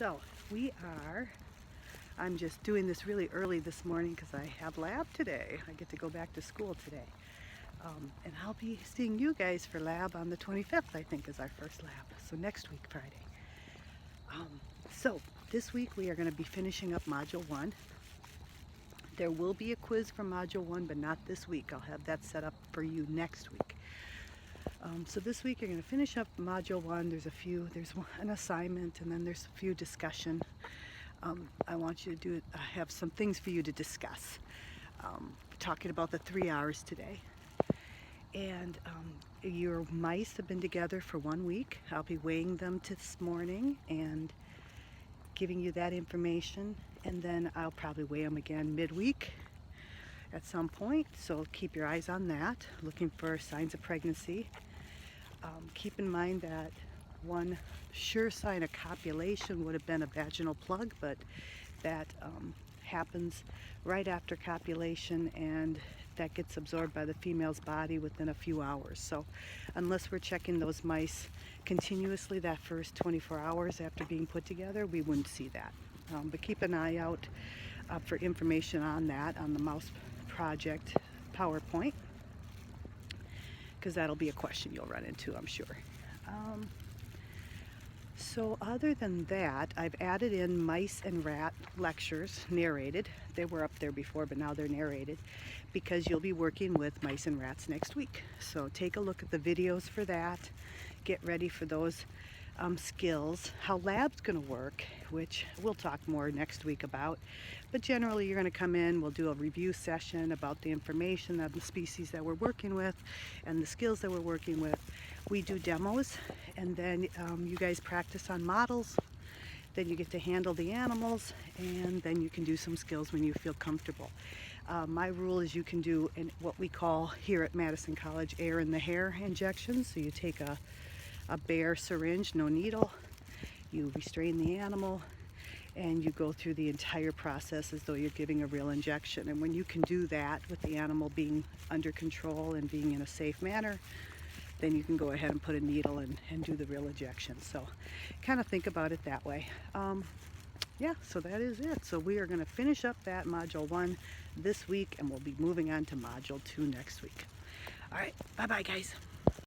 So I'm just doing this really early this morning because I have lab today. I get to go back to school today. And I'll be seeing you guys for lab on the 25th, I think, is our first lab. So next week, Friday. So this week we are going to be finishing up Module 1. There will be a quiz from Module 1, but not this week. I'll have that set up for you next week. So this week you're going to finish up Module 1. There's an assignment, and then there's a few discussion. I want you to have some things for you to discuss. Talking about the 3 hours today. And your mice have been together for 1 week. I'll be weighing them this morning and giving you that information, and then I'll probably weigh them again midweek at some point, so keep your eyes on that, looking for signs of pregnancy. Keep in mind that one sure sign of copulation would have been a vaginal plug, but that happens right after copulation, and that gets absorbed by the female's body within a few hours. So unless we're checking those mice continuously that first 24 hours after being put together, we wouldn't see that. But keep an eye out for information on that on the Mouse Project PowerPoint, because that'll be a question you'll run into, I'm sure. So other than that, I've added in mice and rat lectures, narrated. They were up there before, but now they're narrated, because you'll be working with mice and rats next week. So take a look at the videos for that. Get ready for those skills. How lab's going to work, which we'll talk more next week about. But generally, you're going to come in, we'll do a review session about the information of the species that we're working with and the skills that we're working with. We do demos, and then you guys practice on models. Then you get to handle the animals, and then you can do some skills when you feel comfortable. My rule is you can do what we call here at Madison College air in the hair injections. So you take a bare syringe, no needle, you restrain the animal, and you go through the entire process as though you're giving a real injection. And when you can do that with the animal being under control and being in a safe manner, then you can go ahead and put a needle and do the real injection. So kind of think about it that way. Yeah, so that is it. So we are going to finish up that Module 1 this week, and we'll be moving on to Module 2 next week. All right, bye-bye, guys.